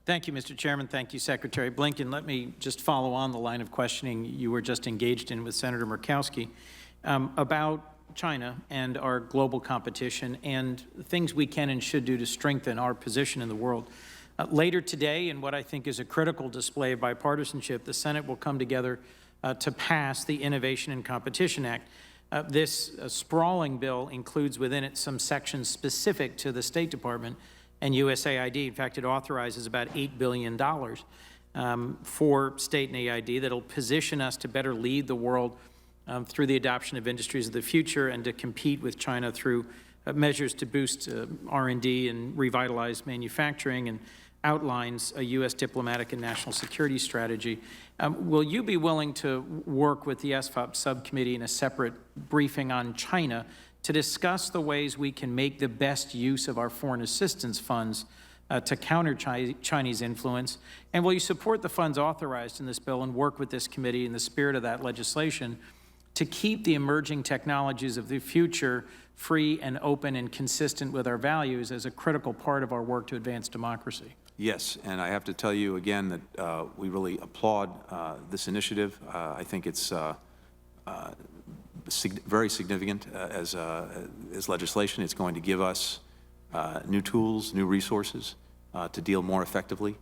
Thank you, Mr. Chairman. Thank you, Secretary Blinken. Let me just follow on the line of questioning you were just engaged in with Senator Murkowski about China and our global competition and things we can and should do to strengthen our position in the world. Later today, in what I think is a critical display of bipartisanship, the Senate will come together to pass the Innovation and Competition Act. This sprawling bill includes within it some sections specific to the State Department and USAID. In fact, it authorizes about $8 billion for state and AID that will position us to better lead the world through the adoption of industries of the future and to compete with China through measures to boost R&D and revitalize manufacturing, and outlines a U.S. diplomatic and national security strategy. Will you be willing to work with the SFOP subcommittee in a separate briefing on China to discuss the ways we can make the best use of our foreign assistance funds to counter Chinese influence? And will you support the funds authorized in this bill and work with this committee in the spirit of that legislation to keep the emerging technologies of the future free and open and consistent with our values as a critical part of our work to advance democracy? Yes, and I have to tell you again that we really applaud this initiative. I think it's very significant as legislation. It's going to give us new tools, new resources to deal more effectively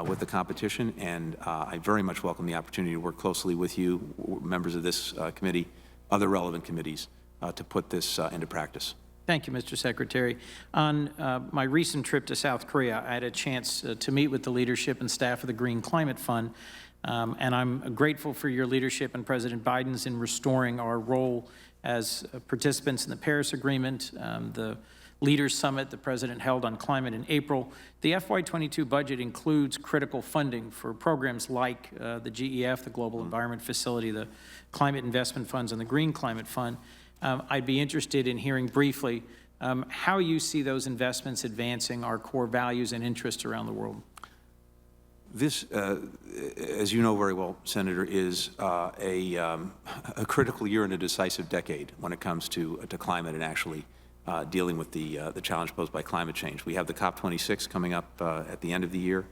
with the competition, and I very much welcome the opportunity to work closely with you, members of this committee, other relevant committees, to put this into practice. Thank you, Mr. Secretary. On my recent trip to South Korea, I had a chance to meet with the leadership and staff of the Green Climate Fund, and I'm grateful for your leadership and President Biden's in restoring our role as participants in the Paris Agreement, the Leaders Summit the President held on climate in April. The FY22 budget includes critical funding for programs like the GEF, the Global Environment Facility, the Climate Investment Funds, and the Green Climate Fund. I'd be interested in hearing briefly how you see those investments advancing our core values and interests around the world. This, as you know very well, Senator, is a critical year and a decisive decade when it comes to climate and actually dealing with the challenge posed by climate change. We have the COP26 coming up at the end of the year.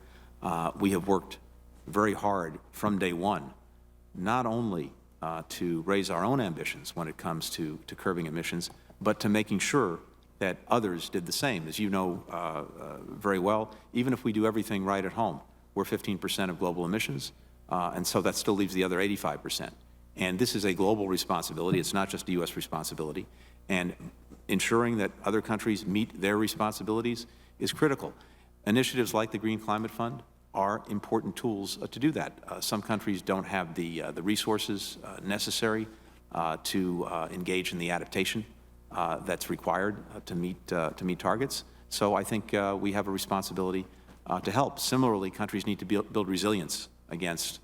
We have worked very hard from day one, not only to raise our own ambitions when it comes to curbing emissions, but to making sure that others did the same. As you know very well, even if we do everything right at home, we're 15% of global emissions, and so that still leaves the other 85%. And this is a global responsibility. It's not just a U.S. responsibility. And ensuring that other countries meet their responsibilities is critical. Initiatives like the Green Climate Fund are important tools to do that. Some countries don't have the resources necessary to engage in the adaptation that's required to meet targets. So I think we have a responsibility to help. Similarly, countries need to build resilience against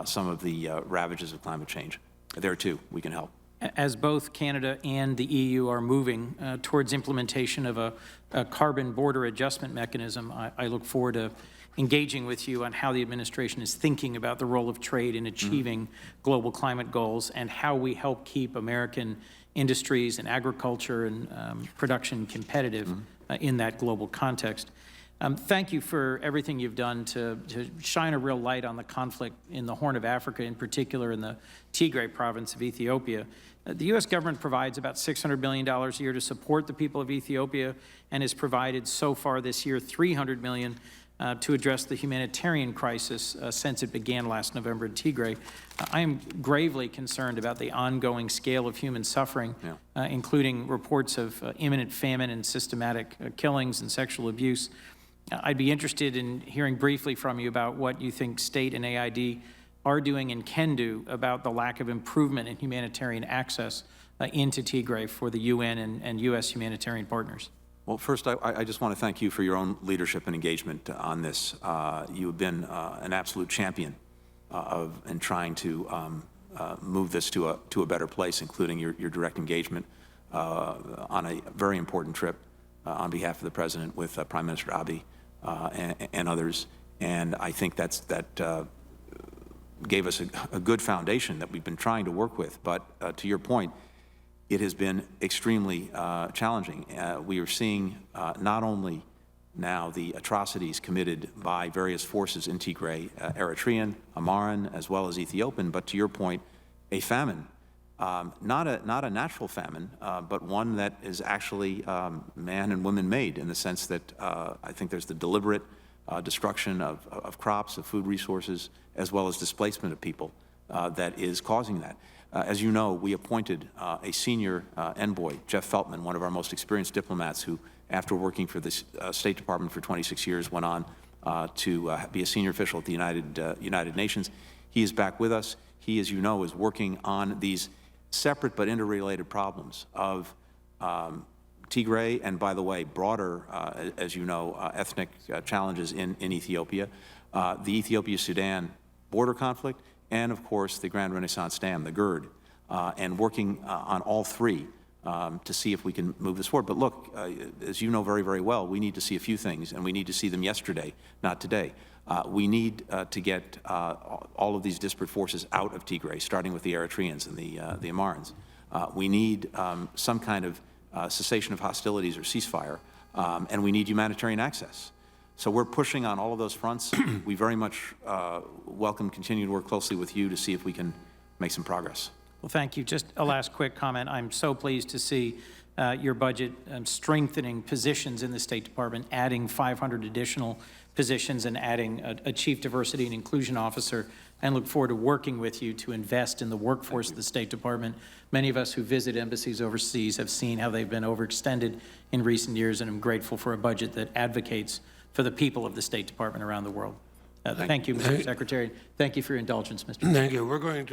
some of the ravages of climate change. There too, we can help. As both Canada and the EU are moving towards implementation of a carbon border adjustment mechanism, I look forward to engaging with you on how the administration is thinking about the role of trade in achieving global climate goals and how we help keep American industries and agriculture and production competitive in that global context. Thank you for everything you've done to shine a real light on the conflict in the Horn of Africa, in particular in the Tigray province of Ethiopia. The U.S. government provides about $600 million a year to support the people of Ethiopia and has provided so far this year $300 million to address the humanitarian crisis since it began last November in Tigray. I am gravely concerned about the ongoing scale of human suffering, including reports of imminent famine and systematic killings and sexual abuse. I'd be interested in hearing briefly from you about what you think state and AID are doing and can do about the lack of improvement in humanitarian access into Tigray for the UN and U.S. humanitarian partners. Well, first, I just want to thank you for your own leadership and engagement on this. You have been an absolute champion in trying to move this to a better place, including your direct engagement on a very important trip on behalf of the President with Prime Minister Abiy and others. And I think that gave us a good foundation that we've been trying to work with. But to your point, it has been extremely challenging. We are seeing not only now the atrocities committed by various forces in Tigray, Eritrean, Amharan, as well as Ethiopian, but to your point, a famine. Not a natural famine, but one that is actually man and woman made, in the sense that I think there's the deliberate destruction of crops, of food resources, as well as displacement of people that is causing that. As you know, we appointed a senior envoy, Jeff Feltman, one of our most experienced diplomats, who, after working for the State Department for 26 years, went on to be a senior official at the United Nations. He is back with us. He, as you know, is working on these separate but interrelated problems of Tigray, and by the way, broader, as you know, ethnic challenges in Ethiopia, the Ethiopia-Sudan border conflict, and of course the Grand Renaissance Dam, the GERD, and working on all three to see if we can move this forward. But look, as you know very, very well, we need to see a few things, and we need to see them yesterday, not today. We need to get all of these disparate forces out of Tigray, starting with the Eritreans and the Amharans. We need some kind of cessation of hostilities or ceasefire, and we need humanitarian access. So we're pushing on all of those fronts. We very much welcome continuing to work closely with you to see if we can make some progress. Well, thank you. Just a last quick comment. I'm so pleased to see your budget strengthening positions in the State Department, adding 500 additional positions and adding a Chief Diversity and Inclusion Officer, and look forward to working with you to invest in the workforce of the State Department. Many of us who visit embassies overseas have seen how they've been overextended in recent years, and I'm grateful for a budget that advocates for the people of the State Department around the world. Thank you, Mr. Secretary. Thank you for your indulgence, Mr. Thank you. We're going to